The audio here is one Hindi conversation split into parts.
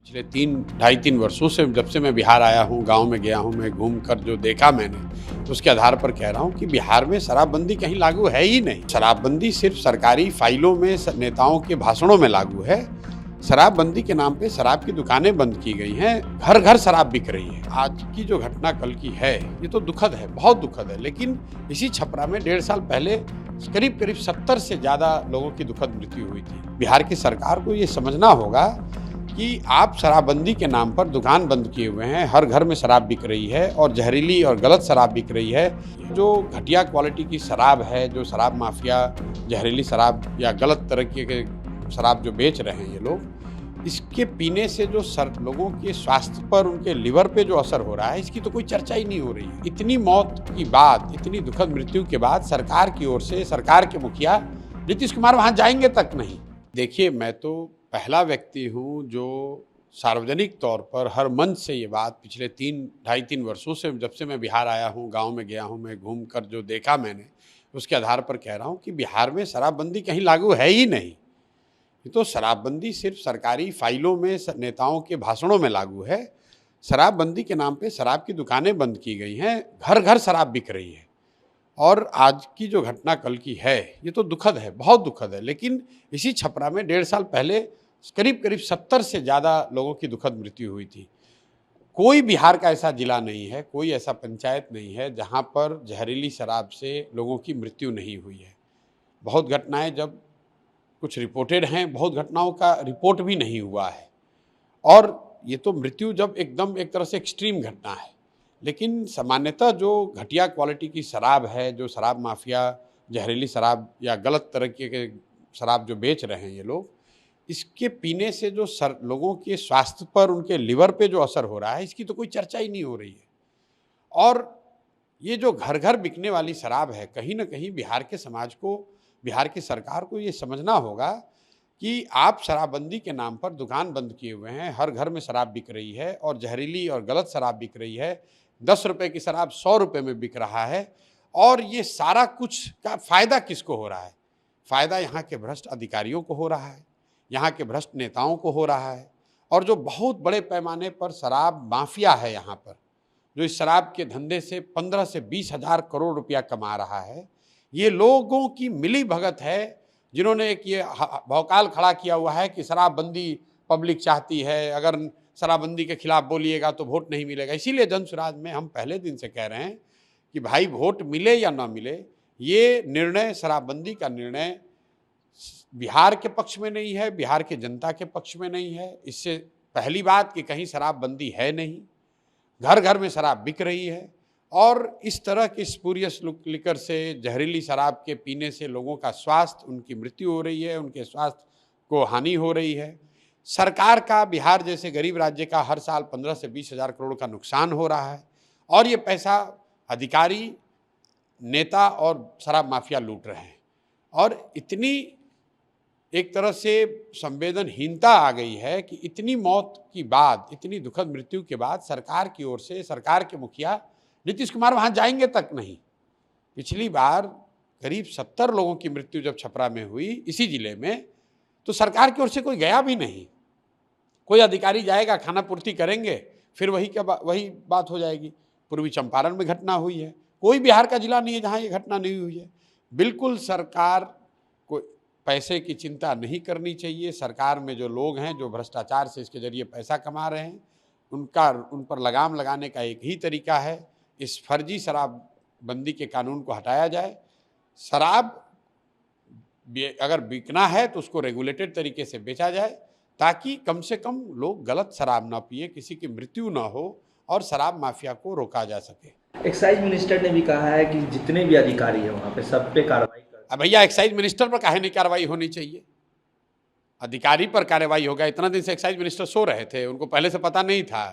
पिछले 3 ढाई 3 वर्षों से जब से मैं बिहार आया हूँ, गांव में गया हूँ, मैं घूम कर जो देखा मैंने, उसके आधार पर कह रहा हूँ कि बिहार में शराबबंदी कहीं लागू है ही नहीं। शराबबंदी सिर्फ सरकारी फाइलों में, नेताओं के भाषणों में लागू है। शराबबंदी के नाम पे शराब की दुकानें बंद की गई हैं, घर घर शराब बिक रही है। आज की जो घटना कल की है, ये तो दुखद है, बहुत दुखद है। लेकिन इसी छपरा में 1.5 साल पहले करीब करीब 70 से ज़्यादा लोगों की दुखद मृत्यु हुई थी। बिहार की सरकार को ये समझना होगा कि आप शराबबंदी के नाम पर दुकान बंद किए हुए हैं, हर घर में शराब बिक रही है और जहरीली और गलत शराब बिक रही है। जो घटिया क्वालिटी की शराब है, जो शराब माफिया जहरीली शराब या गलत तरह के शराब जो बेच रहे हैं ये लोग, इसके पीने से जो लोगों के स्वास्थ्य पर, उनके लिवर पे जो असर हो रहा है, इसकी तो कोई चर्चा ही नहीं हो रही है। इतनी मौत की बात, इतनी दुखद मृत्यु के बाद सरकार की ओर से, सरकार के मुखिया नीतीश कुमार वहाँ जाएंगे तक नहीं। देखिए, मैं तो पहला व्यक्ति हूँ जो सार्वजनिक तौर पर हर मंच से ये बात पिछले 3 ढाई 3 वर्षों से जब से मैं बिहार आया हूँ, गांव में गया हूँ, मैं घूम कर जो देखा मैंने, उसके आधार पर कह रहा हूँ कि बिहार में शराबबंदी कहीं लागू है ही नहीं। ये तो शराबबंदी सिर्फ सरकारी फाइलों में, नेताओं के भाषणों में लागू है। शराबबंदी के नाम पे शराब की दुकानें बंद की गई हैं, घर घर शराब बिक रही है। और आज की जो घटना कल की है, ये तो दुखद है, बहुत दुखद है। लेकिन इसी छपरा में 1.5 साल पहले करीब करीब 70 से ज़्यादा लोगों की दुखद मृत्यु हुई थी। कोई बिहार का ऐसा जिला नहीं है, कोई ऐसा पंचायत नहीं है जहां पर जहरीली शराब से लोगों की मृत्यु नहीं हुई है। बहुत घटनाएं जब कुछ रिपोर्टेड हैं, बहुत घटनाओं का रिपोर्ट भी नहीं हुआ है। और ये तो मृत्यु जब एकदम एक तरह से एक्सट्रीम घटना है। लेकिन सामान्यतः जो घटिया क्वालिटी की शराब है, जो शराब माफिया जहरीली शराब या गलत तरह के शराब जो बेच रहे हैं ये लोग, इसके पीने से जो लोगों के स्वास्थ्य पर, उनके लिवर पे जो असर हो रहा है, इसकी तो कोई चर्चा ही नहीं हो रही है। और ये जो घर घर बिकने वाली शराब है, कहीं ना कहीं बिहार के समाज को, बिहार की सरकार को ये समझना होगा कि आप शराबबंदी के नाम पर दुकान बंद किए हुए हैं, हर घर में शराब बिक रही है और जहरीली और गलत शराब बिक रही है। 10 रुपए की शराब 100 रुपए में बिक रहा है। और ये सारा कुछ का फ़ायदा किसको हो रहा है? फ़ायदा यहाँ के भ्रष्ट अधिकारियों को हो रहा है, यहाँ के भ्रष्ट नेताओं को हो रहा है। और जो बहुत बड़े पैमाने पर शराब माफिया है यहाँ पर, जो इस शराब के धंधे से 15 से 20 हज़ार करोड़ रुपया कमा रहा है, ये लोगों की मिली भगत है, जिन्होंने एक ये भौकाल खड़ा किया हुआ है कि शराबबंदी पब्लिक चाहती है, अगर शराबबंदी के खिलाफ बोलिएगा तो वोट नहीं मिलेगा। इसीलिए जनसुराज में हम पहले दिन से कह रहे हैं कि भाई, वोट मिले या ना मिले, ये निर्णय, शराबबंदी का निर्णय बिहार के पक्ष में नहीं है, बिहार के जनता के पक्ष में नहीं है। इससे पहली बात कि कहीं शराबबंदी है नहीं, घर घर में शराब बिक रही है। और इस तरह के स्पूरियस लिकर से, जहरीली शराब के पीने से लोगों का स्वास्थ्य, उनकी मृत्यु हो रही है, उनके स्वास्थ्य को हानि हो रही है। सरकार का बिहार जैसे गरीब राज्य का हर साल 15 से 20 हज़ार करोड़ का नुकसान हो रहा है। और ये पैसा अधिकारी, नेता और शराब माफिया लूट रहे हैं। और इतनी एक तरह से संवेदनहीनता आ गई है कि इतनी मौत की बाद, इतनी दुखद मृत्यु के बाद सरकार की ओर से, सरकार के मुखिया नीतीश कुमार वहाँ जाएंगे तक नहीं। पिछली बार करीब 70 लोगों की मृत्यु जब छपरा में हुई, इसी जिले में, तो सरकार की ओर से कोई गया भी नहीं। कोई अधिकारी जाएगा, खाना पूर्ति करेंगे, फिर वही बात हो जाएगी। पूर्वी चंपारण में घटना हुई है। कोई बिहार का जिला नहीं है जहाँ ये घटना नहीं हुई है। बिल्कुल सरकार को पैसे की चिंता नहीं करनी चाहिए। सरकार में जो लोग हैं, जो भ्रष्टाचार से इसके जरिए पैसा कमा रहे हैं, उन पर लगाम लगाने का एक ही तरीका है, इस फर्जी शराबबंदी के कानून को हटाया जाए। शराब अगर बिकना है तो उसको रेगुलेटेड तरीके से बेचा जाए, ताकि कम से कम लोग गलत शराब ना पिए, किसी की मृत्यु ना हो और शराब माफिया को रोका जा सके। एक्साइज मिनिस्टर ने भी कहा है कि जितने भी अधिकारी हैं वहाँ पे सब पे कार्रवाई कर। अब भैया, एक्साइज मिनिस्टर पर काहे नहीं कार्रवाई होनी चाहिए? अधिकारी पर कार्रवाई होगा। इतना दिन से एक्साइज मिनिस्टर सो रहे थे, उनको पहले से पता नहीं था।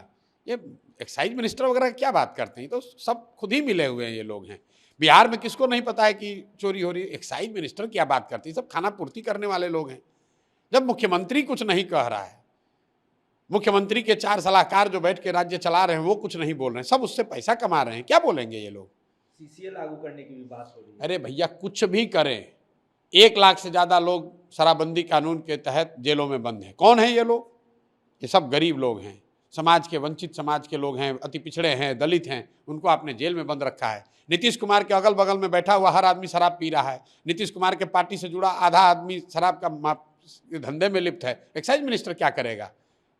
ये एक्साइज मिनिस्टर वगैरह क्या बात करते हैं? तो सब खुद ही मिले हुए हैं ये लोग हैं। बिहार में किसको नहीं पता है कि चोरी हो रही है? एक्साइज मिनिस्टर क्या बात करती है? सब खाना पूर्ति करने वाले लोग हैं। जब मुख्यमंत्री कुछ नहीं कह रहा है, मुख्यमंत्री के 4 सलाहकार जो बैठ के राज्य चला रहे हैं वो कुछ नहीं बोल रहे हैं, सब उससे पैसा कमा रहे हैं, क्या बोलेंगे ये लोग? सीसीए लागू करने की भी बात हो रही है। अरे भैया, कुछ भी करें, 1 लाख से ज़्यादा लोग शराबबंदी कानून के तहत जेलों में बंद हैं। कौन है ये लोग? कि सब गरीब लोग हैं, समाज के वंचित समाज के लोग हैं, अति पिछड़े हैं, दलित हैं, उनको आपने जेल में बंद रखा है। नीतीश कुमार के अगल बगल में बैठा हुआ हर आदमी शराब पी रहा है। नीतीश कुमार के पार्टी से जुड़ा आधा आदमी शराब का धंधे में लिप्त है। एक्साइज मिनिस्टर क्या करेगा?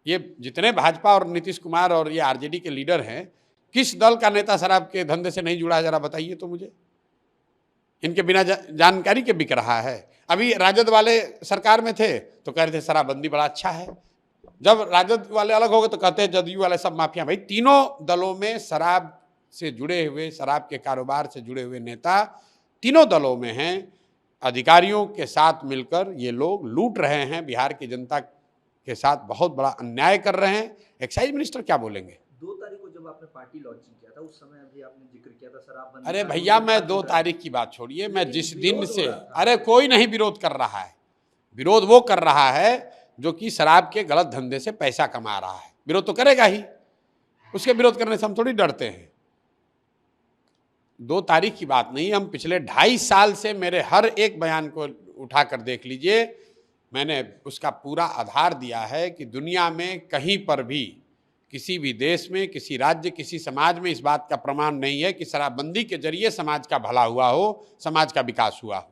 ये जितने भाजपा और नीतीश कुमार और ये आरजेडी के लीडर हैं, किस दल का नेता शराब के धंधे से नहीं जुड़ा है? जरा बताइए तो मुझे। इनके बिना जानकारी के बिक रहा है। अभी राजद वाले सरकार में थे तो कह रहे थे शराबबंदी बड़ा अच्छा है, जब राजद वाले अलग हो गए तो कहते हैं जदयू वाले सब माफिया। भाई तीनों दलों में शराब से जुड़े हुए, शराब के कारोबार से जुड़े हुए नेता तीनों दलों में हैं। अधिकारियों के साथ मिलकर ये लोग लूट रहे हैं, बिहार की जनता के साथ बहुत बड़ा अन्याय कर रहे हैं। एक्साइज मिनिस्टर क्या बोलेंगे? 2 तारीख को जब आपने पार्टी लॉन्चिंग किया था उस समय भी आपने जिक्र किया था शराबबंदी। अरे भैया, मैं 2 तारीख की बात छोड़िए, मैं जिस दिन से, अरे कोई नहीं विरोध कर रहा है। विरोध वो कर रहा है जो कि शराब के गलत धंधे से पैसा कमा रहा है। विरोध तो करेगा ही, उसके विरोध करने से हम थोड़ी डरते हैं। 2 तारीख की बात नहीं, हम पिछले 2.5 साल से मेरे हर एक बयान को उठाकर देख लीजिए, मैंने उसका पूरा आधार दिया है कि दुनिया में कहीं पर भी, किसी भी देश में, किसी राज्य, किसी समाज में इस बात का प्रमाण नहीं है कि शराबबंदी के जरिए समाज का भला हुआ हो, समाज का विकास हुआ हो।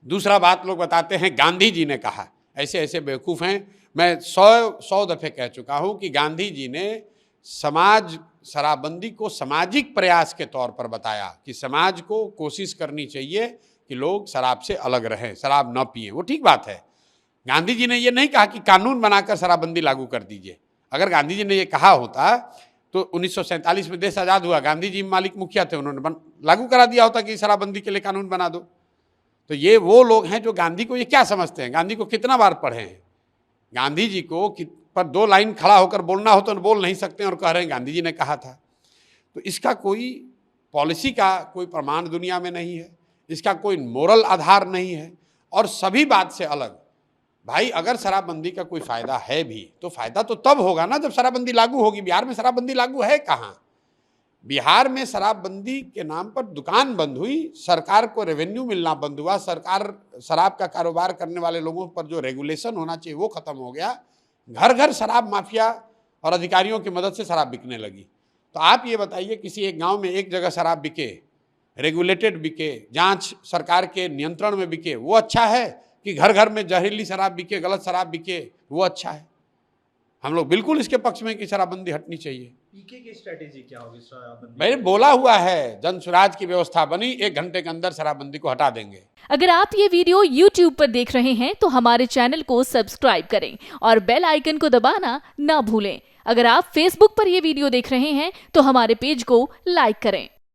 दूसरा बात लोग बताते हैं गांधी जी ने कहा, ऐसे ऐसे बेवकूफ़ हैं। मैं 100 दफ़े कह चुका हूं कि गांधी जी ने शराबबंदी को सामाजिक प्रयास के तौर पर बताया कि समाज को कोशिश करनी चाहिए कि लोग शराब से अलग रहें, शराब न पिएं। वो ठीक बात है। गांधी जी ने ये नहीं कहा कि कानून बनाकर शराबबंदी लागू कर दीजिए। अगर गांधी जी ने ये कहा होता तो 1947 में देश आज़ाद हुआ, गांधी जी मालिक मुखिया थे, उन्होंने लागू करा दिया होता कि शराबबंदी के लिए कानून बना दो। तो ये वो लोग हैं जो गांधी को ये क्या समझते हैं? गांधी को कितना बार पढ़े हैं? गांधी जी को पर 2 लाइन खड़ा होकर बोलना हो तो बोल नहीं सकते और कह रहे हैं गांधी जी ने कहा था। तो इसका कोई पॉलिसी का कोई प्रमाण दुनिया में नहीं है, इसका कोई मोरल आधार नहीं है। और सभी बात से अलग, भाई अगर शराबबंदी का कोई फ़ायदा है भी तो फ़ायदा तो तब होगा ना जब शराबबंदी लागू होगी। बिहार में शराबबंदी लागू है कहाँ? बिहार में शराबबंदी के नाम पर दुकान बंद हुई, सरकार को रेवेन्यू मिलना बंद हुआ, सरकार शराब का कारोबार करने वाले लोगों पर जो रेगुलेशन होना चाहिए वो ख़त्म हो गया। घर घर शराब माफिया और अधिकारियों की मदद से शराब बिकने लगी। तो आप ये बताइए, किसी एक गांव में एक जगह शराब बिके, रेगुलेटेड बिके, जांच सरकार के नियंत्रण में बिके, वो अच्छा है कि घर घर में जहरीली शराब बिके, गलत शराब बिके, वो अच्छा है? हम लोग बिल्कुल इसके पक्ष में कि शराबबंदी हटनी चाहिए। पीके की स्ट्रेटेजी क्या होगी शराबबंदी? मैंने बोला हुआ है, जन सुराज की व्यवस्था बनी, 1 घंटे के अंदर शराबबंदी को हटा देंगे। अगर आप ये वीडियो YouTube पर देख रहे हैं तो हमारे चैनल को सब्सक्राइब करें और बेल आइकन को दबाना ना भूलें। अगर आप Facebook पर ये वीडियो देख रहे हैं तो हमारे पेज को लाइक करें।